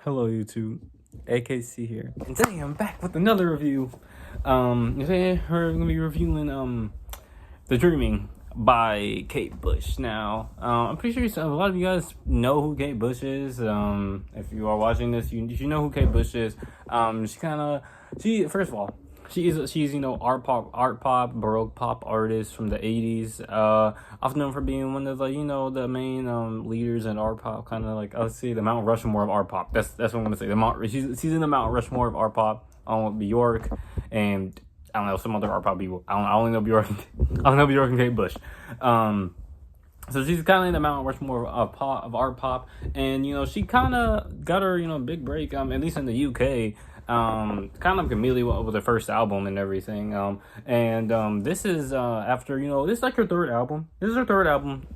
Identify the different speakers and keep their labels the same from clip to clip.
Speaker 1: Hello YouTube, AKC here, and today I'm back with another review. Today we're gonna be reviewing "The Dreaming" by Kate Bush. Now, I'm pretty sure a lot of you guys know who Kate Bush is. If you are watching this, you know who Kate Bush is. She first of all, she's art pop, Baroque pop artist from the 80s. Often known for being one of the main leaders in art pop, kind of like let's see the Mount Rushmore of art pop. That's what I'm gonna say. She's in the Mount Rushmore of art pop, along with Bjork and I don't know some other art pop people. I only know Bjork. I only know Bjork and Kate Bush. So she's kind of in the Mount Rushmore of art pop, and she kind of got her big break. At least in the UK. Kind of immediately with her first album and everything. This is after this is like her third album. This is her third album.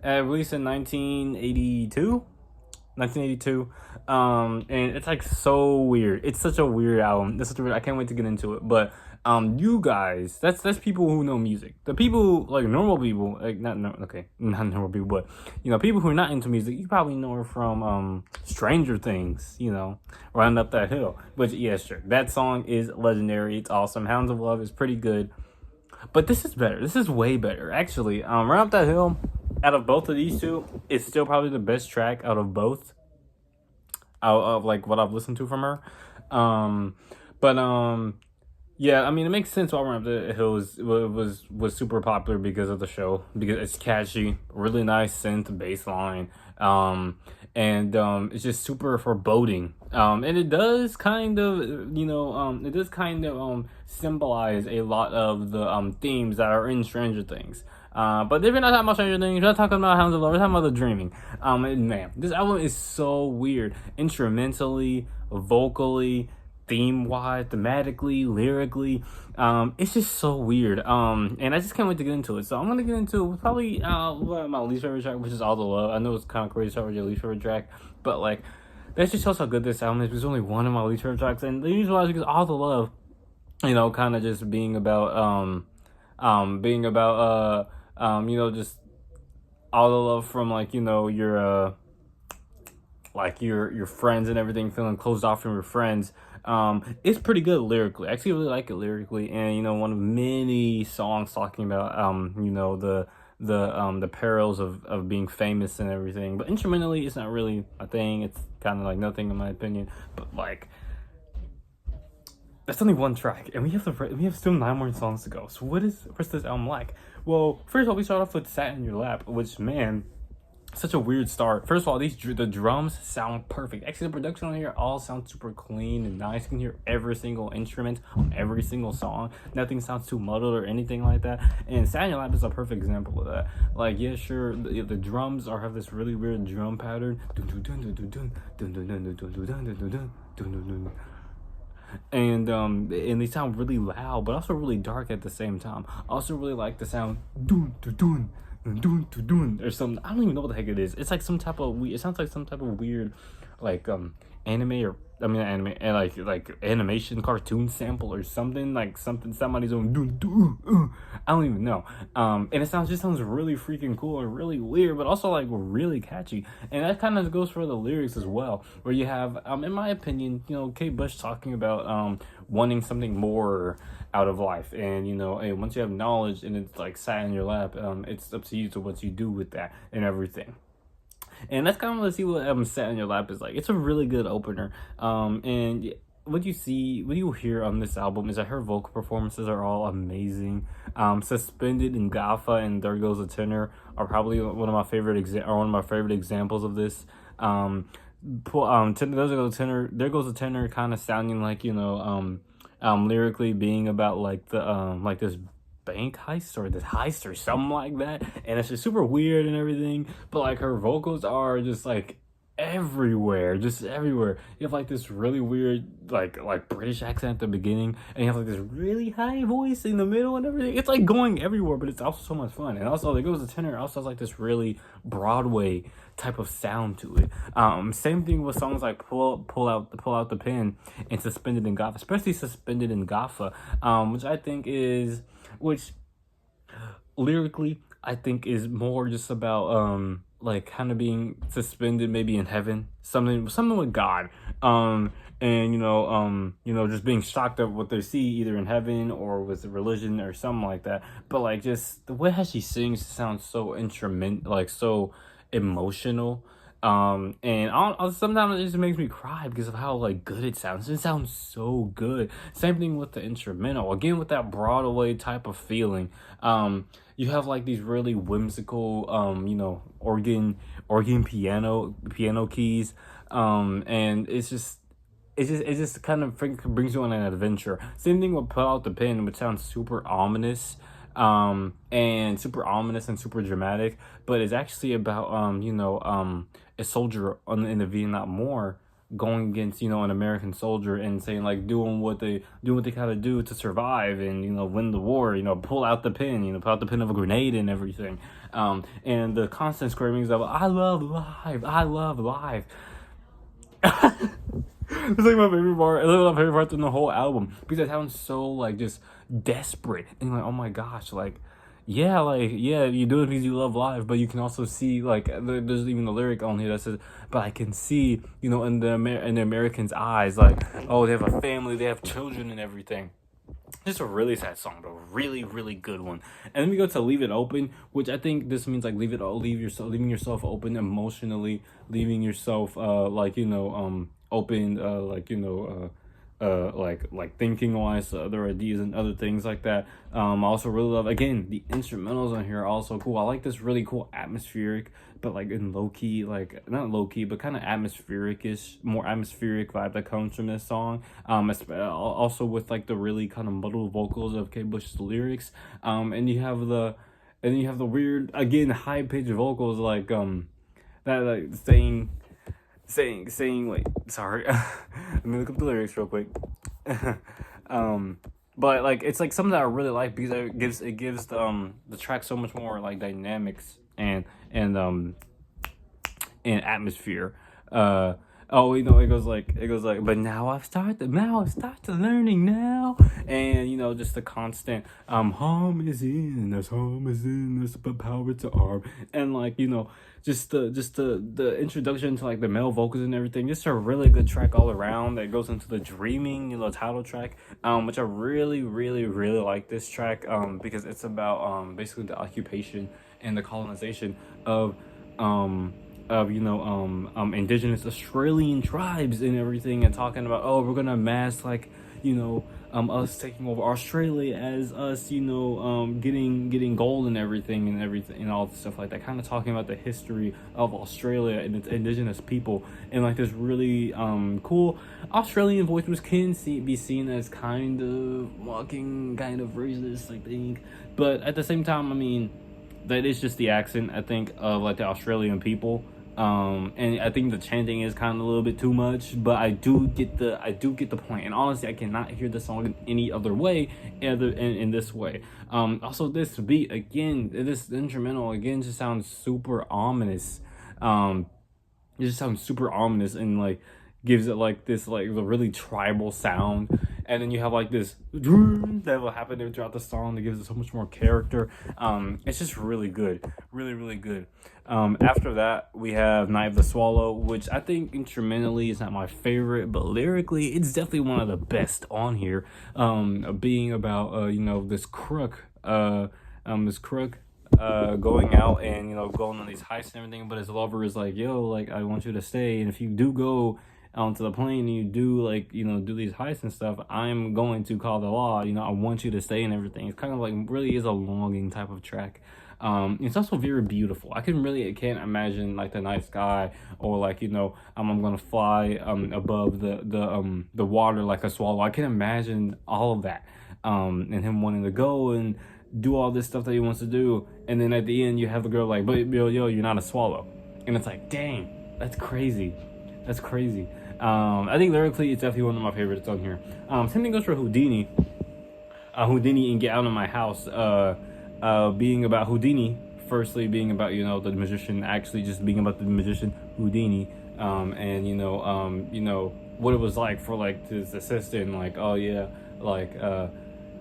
Speaker 1: Released in 1982. And it's like so weird. It's such a weird album. I can't wait to get into it. But you guys, that's people who know music. The people like normal people, like not normal people, but people who are not into music, you probably know her from Stranger Things, Running Up That Hill. But yeah, sure. That song is legendary. It's awesome. Hounds of Love is pretty good. But this is better. This is way better. Actually, Run Up That Hill, out of both of these two, is still probably the best track out of both. Out of like what I've listened to from her. Yeah, I mean it makes sense why Run Up That Hill was super popular because of the show. Because it's catchy, really nice synth bass line. It's just super foreboding. And it does kind of symbolize a lot of the themes that are in Stranger Things. But if you're not talking about Stranger Things, you're not talking about Hounds of Love, we're talking about The Dreaming. Man, this album is so weird. Instrumentally, vocally, theme-wise, thematically, lyrically. It's just so weird. And I just can't wait to get into it. So I'm gonna get into probably my least favorite track, which is All the Love. I know it's kind of crazy to start with your least favorite track, but like that just shows how good this album is. It's only one of my least favorite tracks, and the reason why is because All the Love, kind of just being about just all the love from your friends and everything, feeling closed off from your friends. It's pretty good lyrically. I actually really like it lyrically, and one of many songs talking about the perils of being famous and everything. But instrumentally, it's not really a thing. It's kind of like nothing in my opinion. But like, that's only one track, and we have still 9 more songs to go. So what's this album like? Well, first of all, we start off with "Sat in Your Lap," which, man, such a weird start. First of all, the drums sound perfect. Actually, the production on here all sounds super clean and nice. You can hear every single instrument on every single song. Nothing sounds too muddled or anything like that. And "Sat in Your Lap" is a perfect example of that. Like, yeah, sure, the drums have this really weird drum pattern. And they sound really loud, but also really dark at the same time. I also really like the sound dun dun dun dun dun dun or something. I don't even know what the heck it is. It's like some type of it sounds like some type of weird anime or anime and like animation cartoon sample or something, like somebody's doing dun, dun, I don't even know. And it sounds really freaking cool and really weird, but also like really catchy. And that kind of goes for the lyrics as well, where you have in my opinion, Kate Bush talking about wanting something more out of life, and hey, once you have knowledge and it's like sat in your lap, it's up to you to what you do with that and everything. And that's kind of let's see what "Sat in Your Lap" is like. It's a really good opener. And what you hear on this album is that her vocal performances are all amazing. "Suspended" and "Gaffa" and "There Goes a Tenor" are probably one of my favorite examples of this. There Goes a Tenor kind of sounding like lyrically being about like this bank heist or this heist or something like that, and it's just super weird and everything, but like her vocals are just like everywhere. You have like this really weird like British accent at the beginning, and you have like this really high voice in the middle and everything. It's like going everywhere, but it's also so much fun. And also There Goes the Tenor also has like this really Broadway type of sound to it. Same thing with songs like Pull Out the Pen and "Suspended" in Gaffa, especially "Suspended" in Gaffa, which lyrically I think is more just about like kind of being suspended maybe in heaven, something with God, and just being shocked at what they see either in heaven or with religion or something like that. But like just the way how she sings sounds so instrument, like so emotional. And sometimes it just makes me cry because of how like good it sounds. It sounds so good. Same thing with the instrumental. Again, with that Broadway type of feeling. You have like these really whimsical, organ piano keys. And it just kind of brings you on an adventure. Same thing with Pull Out the Pin, which sounds super ominous, and super dramatic, but it's actually about a soldier in the Vietnam War going against an American soldier and saying like doing what they gotta do to survive and win the war. Pull out the pin. Pull out the pin of a grenade and everything. And the constant screamings of "I love life, I love life." It's like my favorite part. It's like my favorite part in the whole album because it sounds so like just desperate and you're like, oh my gosh, yeah, you do it because you love life, but you can also see like there's even the lyric on here that says, but I can see in the Americans' eyes, like, oh, they have a family, they have children and everything. Just a really sad song, but really, really good one. And then we go to Leave It Open, which I think this means like leaving yourself open emotionally, leaving yourself open, like thinking wise to other ideas and other things like that. I also really love, again, the instrumentals on here are also cool. I like this really cool atmospheric, but like in low key, like not low key, but kind of more atmospheric vibe that comes from this song. Also with like the really kind of muddled vocals of Kate Bush's lyrics. And you have the weird, again, high pitched vocals like that like saying wait, sorry. Let me look up the lyrics real quick. But like it's like something that I really like because it gives the track so much more like dynamics and atmosphere. It goes like, but now I've started learning now, and just the constant harm is in, there's but power to arm, and like just the introduction to like the male vocals and everything, just a really good track all around that goes into the dreaming, title track, which I really really like this track, because it's about basically the occupation and the colonization of indigenous Australian tribes and everything, and talking about, oh, we're gonna mass like us taking over Australia as us getting gold and everything and all the stuff like that, kind of talking about the history of Australia and its indigenous people, and like this really cool Australian voice, which can be seen as kind of mocking, kind of racist, I think, but at the same time, I mean, that is just the accent, I think, of like the Australian people. And I think the chanting is kind of a little bit too much, but I do get the point. And honestly, I cannot hear the song in any other way, in this way. Also, this beat again, this instrumental again, just sounds super ominous. It just sounds super ominous and like gives it like this like the really tribal sound, and then you have like this that will happen throughout the song that gives it so much more character. It's just really good, really good. After that we have Night of the Swallow, which I think instrumentally is not my favorite, but lyrically it's definitely one of the best on here, being about this crook going out and going on these heists and everything, but his lover is like, yo, like, I want you to stay, and if you do go onto the plane and you do like do these heists and stuff, I'm going to call the law. I want you to stay and everything. It's kind of like really is a longing type of track. It's also very beautiful. I can't imagine like the night sky, or like I'm gonna fly above the water like a swallow. I can imagine all of that, and him wanting to go and do all this stuff that he wants to do, and then at the end you have the girl like, but yo, you're not a swallow, and it's like, dang, that's crazy. I think lyrically it's definitely one of my favorites on here. Same thing goes for Houdini. Houdini and Get Out of My House, being about Houdini, firstly being about the magician, actually just being about the magician Houdini, and what it was like for like his assistant, like, oh yeah, like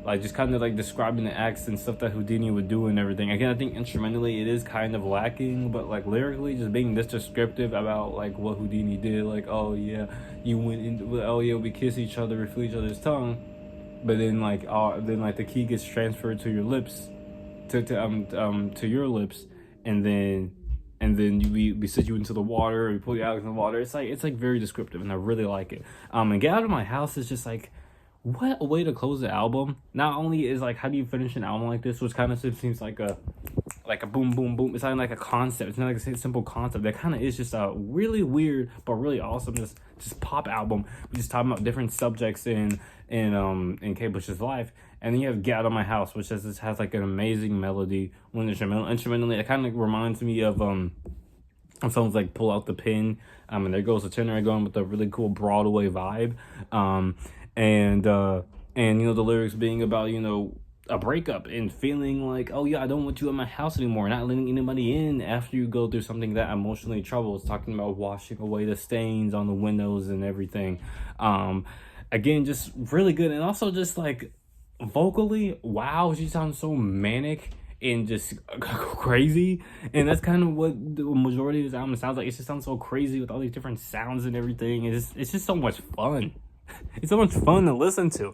Speaker 1: like just kind of like describing the acts and stuff that Houdini would do and everything. Again, I think instrumentally it is kind of lacking, but like lyrically, just being this descriptive about like what Houdini did, like, oh yeah, you went into, oh yeah, we kiss each other, we feel each other's tongue, but then like the key gets transferred to your lips, to your lips, and then we sit you into the water, we pull you out in the water. It's like very descriptive, and I really like it. And Get Out of My House is just like, what a way to close the album. Not only is like, how do you finish an album like this, which kind of seems like a boom boom boom. It's not like a concept. It's not like a simple concept. That kind of is just a really weird but really awesome just pop album. We just talking about different subjects in Kate Bush's life. And then you have Get Out of My House, which has like an amazing melody. When instrumentally, it kind of reminds me of songs like Pull Out the Pin, and There Goes the Tenor, going with a really cool Broadway vibe. And you know, the lyrics being about, you know, a breakup and feeling like, oh yeah, I don't want you in my house anymore, not letting anybody in after you go through something that emotionally troubles. It's talking about washing away the stains on the windows and everything. Again, just really good. And also just like vocally, wow, she sounds so manic and just crazy. And that's kind of what the majority of this album sounds like. It just sounds so crazy with all these different sounds and everything. It's just so much fun. It's so much fun to listen to,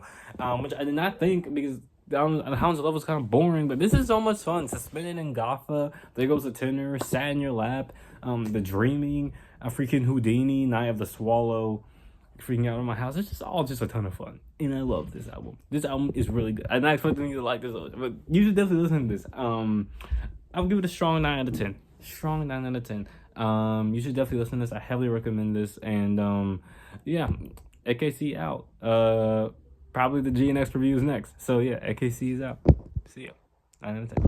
Speaker 1: which I did not think, because Hounds of Love was kind of boring, but this is so much fun. Suspended in Gaffa, There Goes the Tenor, Sat in Your Lap, The Dreaming, freaking Houdini, Night of the Swallow, Freaking Out of My House. It's just all just a ton of fun, and I love this album. This album is really good. I'm not expecting you to like this, but you should definitely listen to this. I'll give it a strong 9 out of 10. Strong 9 out of 10. You should definitely listen to this. I heavily recommend this, and yeah. AKC out. Probably the GNX review is next. So yeah, AKC is out. See ya. 9 out of 10.